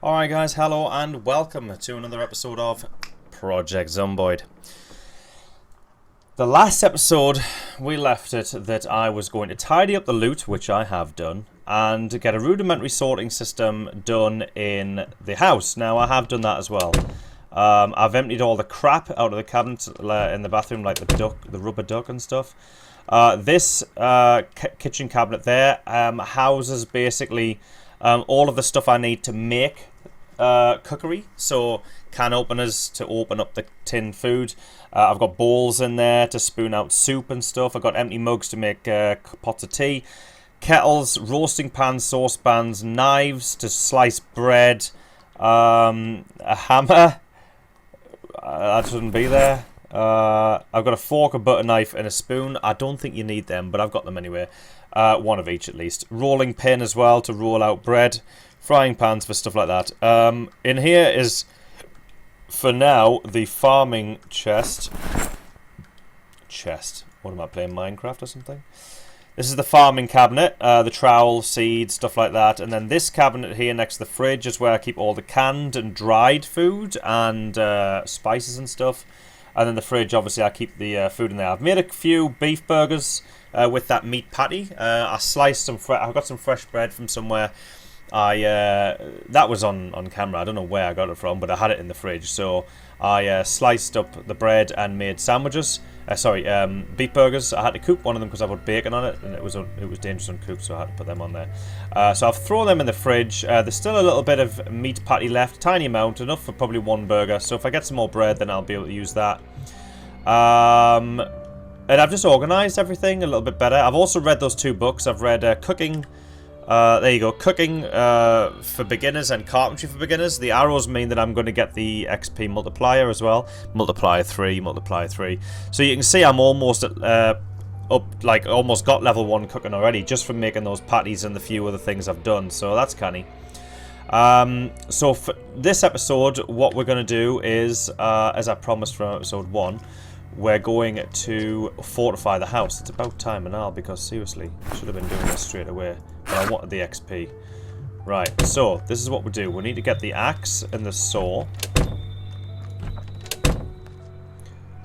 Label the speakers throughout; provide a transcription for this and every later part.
Speaker 1: Alright guys, hello and welcome to another episode of Project Zomboid. The last episode we left it that I was going to tidy up the loot, which I have done, and get a rudimentary sorting system done in the house. Now I have done that as well. I've emptied all the crap out of the cabinets in the bathroom, like the rubber duck and stuff. This kitchen cabinet there houses basically all of the stuff I need to make cookery, so can openers to open up the tin food. I've got bowls in there to spoon out soup and stuff. I've got empty mugs to make pots of tea, kettles, roasting pans, saucepans, knives to slice bread, a hammer. That shouldn't be there. I've got a fork, a butter knife, and a spoon. I don't think you need them, but I've got them anyway. One of each at least. Rolling pin as well to roll out bread. Frying pans for stuff like that. In here is, for now, the farming chest. What am I playing, Minecraft or something? This is the farming cabinet. The trowel, seeds, stuff like that. And then this cabinet here next to the fridge is where I keep all the canned and dried food and spices and stuff. And then the fridge, obviously, I keep the food in there. I've made a few beef burgers with that meat patty. I sliced some. I've got some fresh bread from somewhere. That was on camera. I don't know where I got it from, but I had it in the fridge. So I sliced up the bread and made sandwiches. Beef burgers. I had to cook one of them because I put bacon on it, and it was dangerous uncooked, so I had to put them on there. So I've thrown them in the fridge. There's still a little bit of meat patty left, tiny amount, enough for probably one burger. So if I get some more bread, then I'll be able to use that. And I've just organised everything a little bit better. I've also read those two books. I've read Cooking. There you go, Cooking for Beginners and Carpentry for Beginners. The arrows mean that I'm going to get the XP multiplier as well. Multiplier 3. So you can see I'm almost almost got level 1 cooking already, just from making those patties and the few other things I've done. So that's canny. So for this episode, what we're going to do is, as I promised from episode 1, we're going to fortify the house. It's about time and all, because seriously, I should have been doing this straight away. But I wanted the XP. Right, so this is what we do. We need to get the axe and the saw.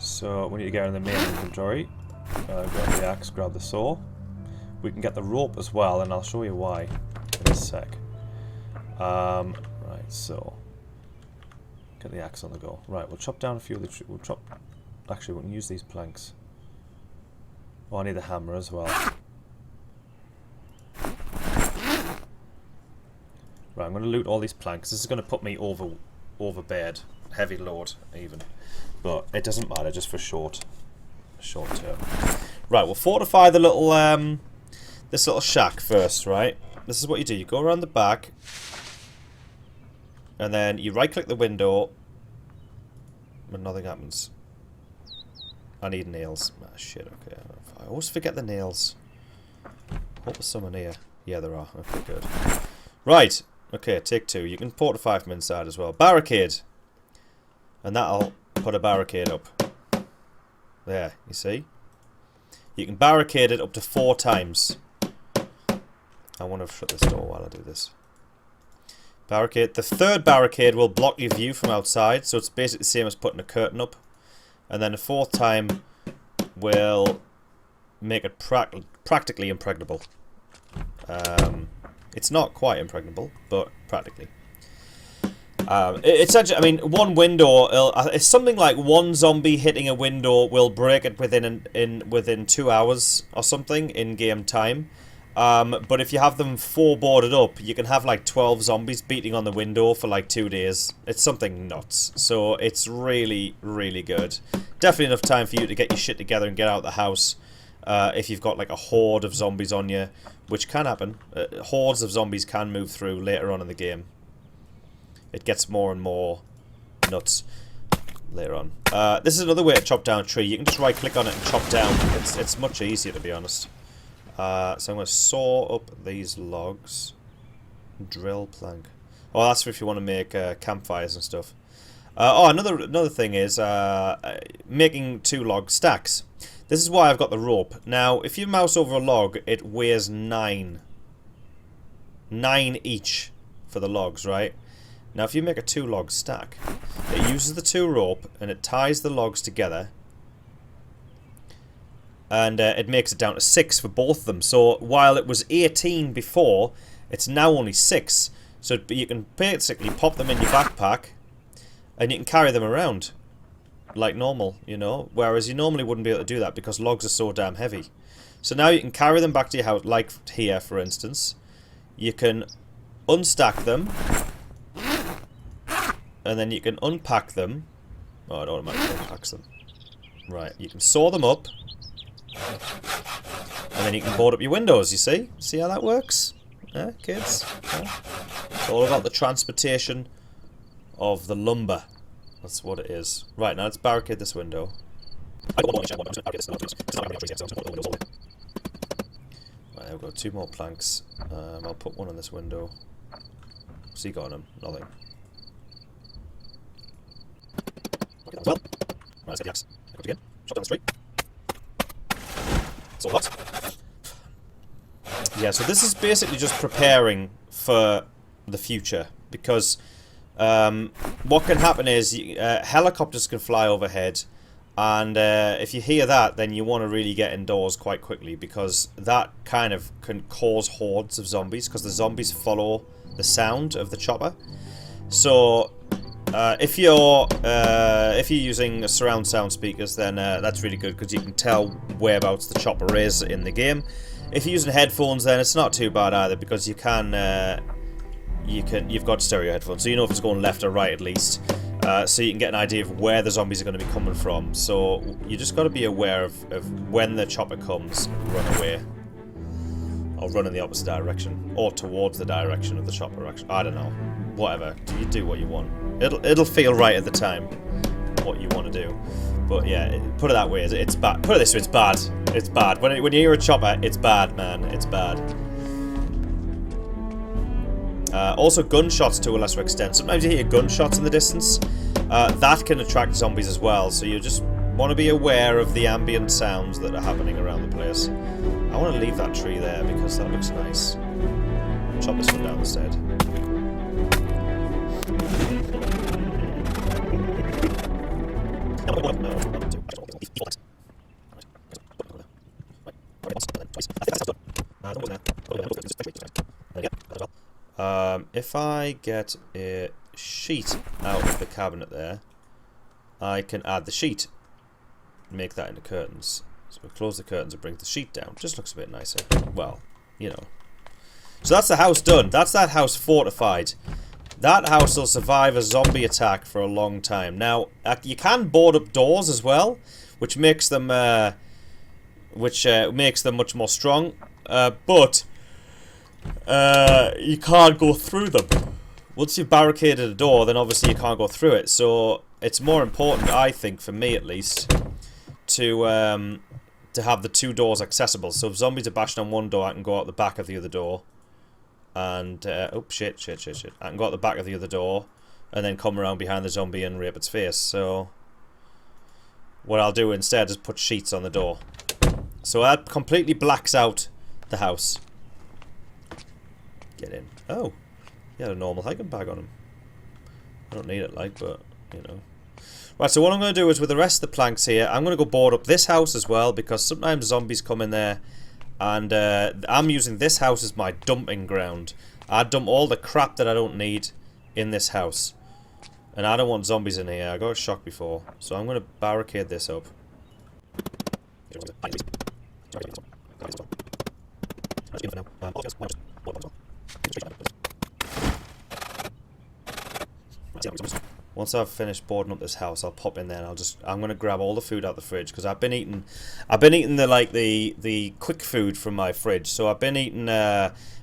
Speaker 1: So we need to go in the main inventory. Grab the axe, grab the saw. We can get the rope as well, and I'll show you why in a sec. Right, so get the axe on the go. Right, we'll chop down a few of the trees. Actually, we can use these planks. Oh, I need the hammer as well. Right, I'm going to loot all these planks. This is going to put me over bed. Heavy load, even. But it doesn't matter, just for short term. Right, we'll fortify the little, this little shack first, right? This is what you do. You go around the back. And then you right-click the window. But nothing happens. I need nails. Ah, shit, okay. I always forget the nails. Hope there's someone here. Yeah, there are. Okay, good. Right. Okay, take 2. You can fortify from inside as well. Barricade. And that'll put a barricade up. There, you see? You can barricade it up to 4 times. I want to shut this door while I do this. Barricade. The 3rd barricade will block your view from outside, so it's basically the same as putting a curtain up. And then the 4th time will make it practically impregnable. It's not quite impregnable, but practically. It's actually, I mean, one window. It's something like one zombie hitting a window will break it within 2 hours or something in game time. But if you have them 4 boarded up, you can have like 12 zombies beating on the window for like 2 days. It's something nuts. So it's really, really good. Definitely enough time for you to get your shit together and get out of the house. If you've got like a horde of zombies on you, which can happen. Hordes of zombies can move through later on in the game. It gets more and more nuts later on. This is another way to chop down a tree. You can just right click on it and chop down. It's much easier, to be honest. So I'm going to saw up these logs. Drill plank. Oh, that's for if you want to make campfires and stuff. Another thing is making 2 log stacks. This is why I've got the rope. Now, if you mouse over a log, it weighs 9. 9 each for the logs, right? Now if you make a 2-log stack, it uses the 2 rope and it ties the logs together, and it makes it down to 6 for both of them. So while it was 18 before, it's now only 6. So you can basically pop them in your backpack and you can carry them around like normal, you know, whereas you normally wouldn't be able to do that because logs are so damn heavy. So now you can carry them back to your house, like here for instance. You can unstack them and then you can unpack them. Oh, it automatically unpacks them. Right, you can saw them up and then you can board up your windows, you see? See how that works? Yeah, kids? Yeah. It's all about the transportation of the lumber. That's what it is. Right, now let's barricade this window. Right, I've got 2 more planks. I'll put one on this window. What's he got on him? Nothing. Well, right, let's get the axe. I go again. Shot down the street. It's all hot. Yeah, so this is basically just preparing for the future, because what can happen is helicopters can fly overhead, and if you hear that, then you want to really get indoors quite quickly, because that kind of can cause hordes of zombies, because the zombies follow the sound of the chopper. So if you're using surround sound speakers, then that's really good, because you can tell whereabouts the chopper is in the game. If you're using headphones, then it's not too bad either, because you've got stereo headphones, so you know if it's going left or right at least. So you can get an idea of where the zombies are going to be coming from. So you just got to be aware of when the chopper comes, run away. Or run in the opposite direction. Or towards the direction of the chopper, actually. I don't know. Whatever. You do what you want. It'll feel right at the time, what you want to do. But yeah, put it that way, it's bad. Put it this way, it's bad. It's bad. When you hear a chopper, it's bad, man. It's bad. Also gunshots to a lesser extent. Sometimes you hear gunshots in the distance. That can attract zombies as well, so you just want to be aware of the ambient sounds that are happening around the place. I want to leave that tree there because that looks nice. Chop this one down instead. If I get a sheet out of the cabinet there, I can add the sheet, make that into curtains. So we close the curtains and bring the sheet down. Just looks a bit nicer. Well, you know. So that's the house done. That's that house fortified. That house will survive a zombie attack for a long time. Now, you can board up doors as well, which makes them much more strong. But you can't go through them. Once you've barricaded a door, then obviously you can't go through it. So it's more important, I think, for me at least, to have the 2 doors accessible. So if zombies are bashing on one door, I can go out the back of the other door. And, oh, shit. I can go out the back of the other door and then come around behind the zombie and rape its face. So what I'll do instead is put sheets on the door. So that completely blacks out the house. Get in. Oh, he had a normal hiking bag on him. I don't need it, like, but, you know. Right, so what I'm going to do is with the rest of the planks here, I'm going to go board up this house as well, because sometimes zombies come in there. And I'm using this house as my dumping ground. I dump all the crap that I don't need in this house. And I don't want zombies in here. I got shocked before. So I'm going to barricade this up. Once I've finished boarding up this house, I'll pop in there and I'm gonna grab all the food out the fridge, because I've been eating the quick food from my fridge. So I've been eating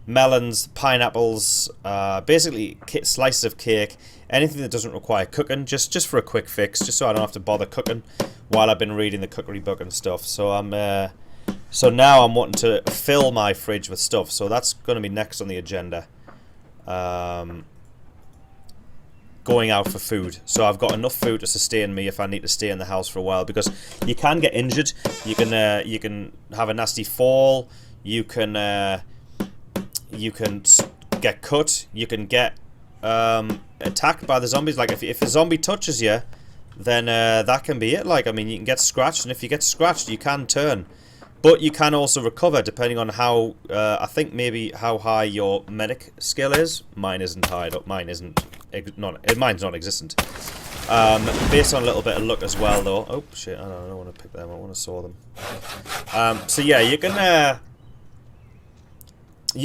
Speaker 1: melons, pineapples, basically slices of cake, anything that doesn't require cooking, just for a quick fix, just so I don't have to bother cooking while I've been reading the cookery book and stuff. So so now I'm wanting to fill my fridge with stuff. So that's going to be next on the agenda. Going out for food. So I've got enough food to sustain me if I need to stay in the house for a while, because you can get injured. You can have a nasty fall. You can get cut. You can get attacked by the zombies. Like, if a zombie touches you, then that can be it. Like, I mean, you can get scratched, and if you get scratched, you can turn. But you can also recover, depending on how, I think maybe how high your medic skill is. Mine isn't high up. Mine's non-existent. Based on a little bit of luck as well, though. Oh, shit, I don't want to pick them. I want to saw them. So, yeah, you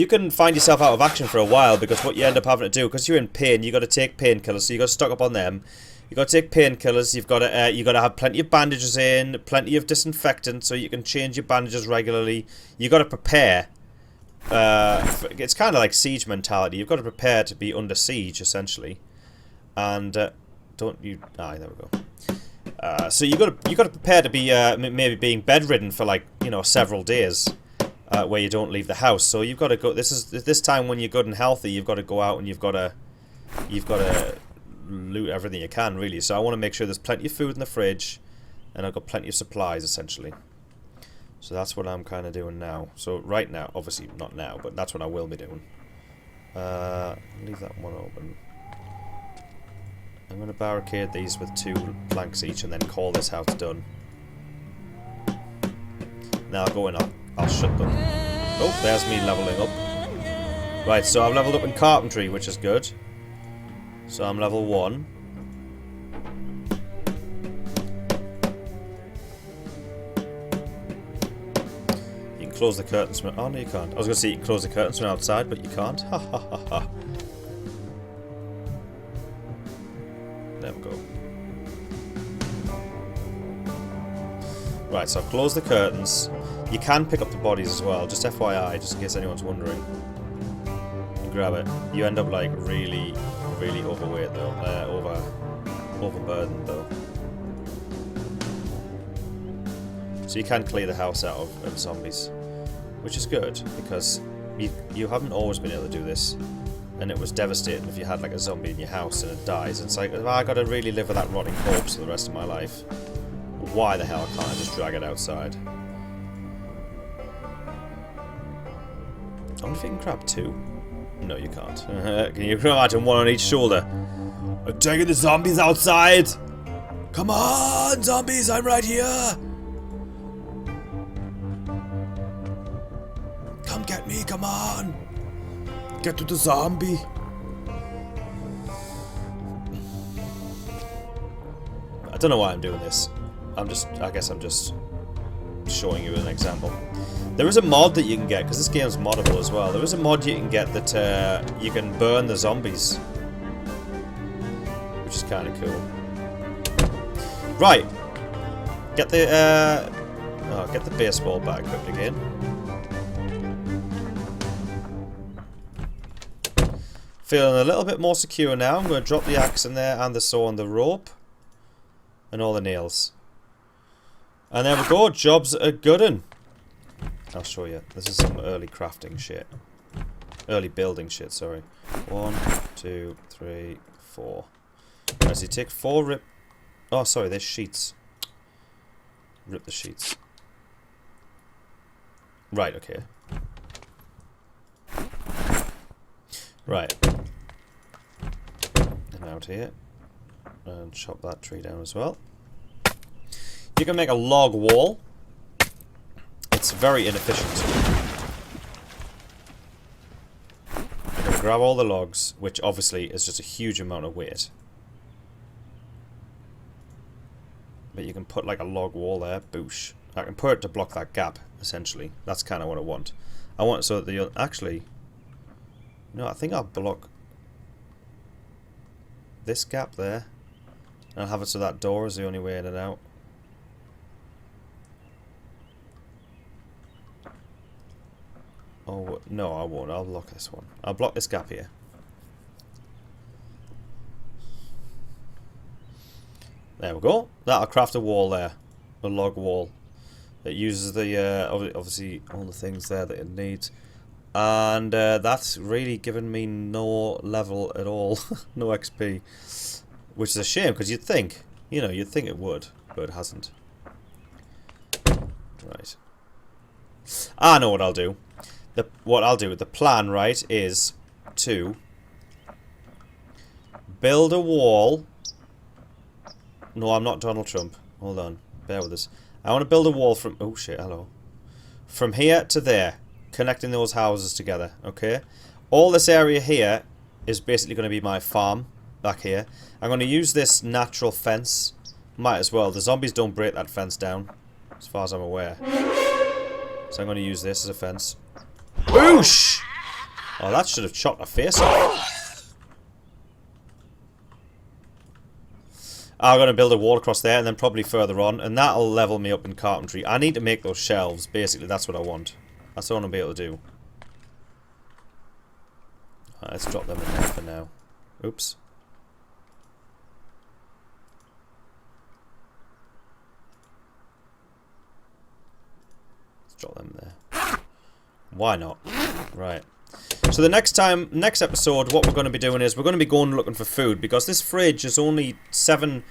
Speaker 1: can find yourself out of action for a while, because what you end up having to do, because you're in pain, you got to take painkillers, so you got to stock up on them. You got to take painkillers. You got to have plenty of bandages in, plenty of disinfectant, so you can change your bandages regularly. You got to prepare. It's kind of like siege mentality. You've got to prepare to be under siege, essentially. And there we go. So you got to prepare to be maybe being bedridden for, like, you know, several days, where you don't leave the house. So you've got to go. This time when you're good and healthy, you've got to go out and you've got to loot everything you can, really. So I want to make sure there's plenty of food in the fridge, and I've got plenty of supplies, essentially. So that's what I'm kind of doing now. So right now, obviously not now, but that's what I will be doing. Leave that one open. I'm going to barricade these with 2 planks each, and then call this house done. Now I'll go in, I'll shut them. Oh, there's me leveling up. Right, so I've leveled up in carpentry, which is good. So I'm level 1. You can close the curtains from... Oh, no, you can't. I was going to say you can close the curtains from outside, but you can't. Ha ha ha ha. There we go. Right, so I've closed the curtains. You can pick up the bodies as well, just FYI, just in case anyone's wondering. You grab it. You end up, like, really overweight, though. Overburdened, though. So you can clear the house out of zombies, which is good, because you haven't always been able to do this, and it was devastating if you had, like, a zombie in your house and it dies. It's like, oh, I gotta really live with that rotting corpse for the rest of my life. Why the hell can't I just drag it outside? I wonder if you can grab 2. No, you can't. Can you imagine 1 on each shoulder? I'm taking the zombies outside! Come on, zombies, I'm right here! Come get me, come on! Get to the zombie! I don't know why I'm doing this. I guess I'm just showing you an example. There is a mod that you can get, because this game's moddable as well. There is a mod you can get that you can burn the zombies, which is kind of cool. Right, get the baseball bat equipped again. Feeling a little bit more secure now. I'm going to drop the axe in there, and the saw and the rope, and all the nails. And there we go. Job's a good one. I'll show you. This is some early crafting shit. Early building shit, sorry. 1, 2, 3, 4. Right, so you take 4 rip... Oh, sorry, there's sheets. Rip the sheets. Right, okay. Right. And out here. And chop that tree down as well. You can make a log wall. It's very inefficient. You can grab all the logs, which obviously is just a huge amount of weight. But you can put like a log wall there, boosh. I can put it to block that gap, essentially. That's kind of what I want. I want it so that you'll actually... No, I think I'll block this gap there. And I'll have it so that door is the only way in and out. Oh, no, I won't. I'll block this one. I'll block this gap here. There we go. That'll craft a wall there. A log wall. It uses the, obviously, all the things there that it needs. And that's really given me no level at all. No XP. Which is a shame, because you'd think, you know, you'd think it would, but it hasn't. Right. I know what I'll do. The plan, right, is to build a wall. No, I'm not Donald Trump. Hold on. Bear with us. I want to build a wall from... Oh, shit. Hello. From here to there. Connecting those houses together. Okay? All this area here is basically going to be my farm. Back here. I'm going to use this natural fence. Might as well. The zombies don't break that fence down. As far as I'm aware. So I'm going to use this as a fence. Boosh! Oh, that should have chopped my face off. I'm going to build a wall across there and then probably further on. And that'll level me up in carpentry. I need to make those shelves. Basically, that's what I want. That's what I want to be able to do. Alright, let's drop them in there for now. Oops. Let's drop them there. Why not? Right. So the next episode, what we're going to be doing is we're going to be going looking for food because this fridge is only 7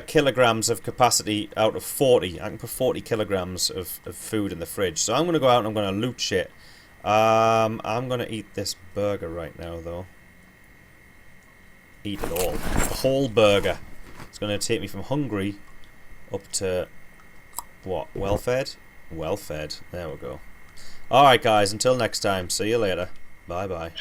Speaker 1: kilograms of capacity out of 40. I can put 40 kilograms of food in the fridge. So I'm going to go out and I'm going to loot shit. I'm going to eat this burger right now, though. Eat it all. The whole burger. It's going to take me from hungry up to, what, well-fed? Well-fed. There we go. Alright guys, until next time, see you later. Bye bye.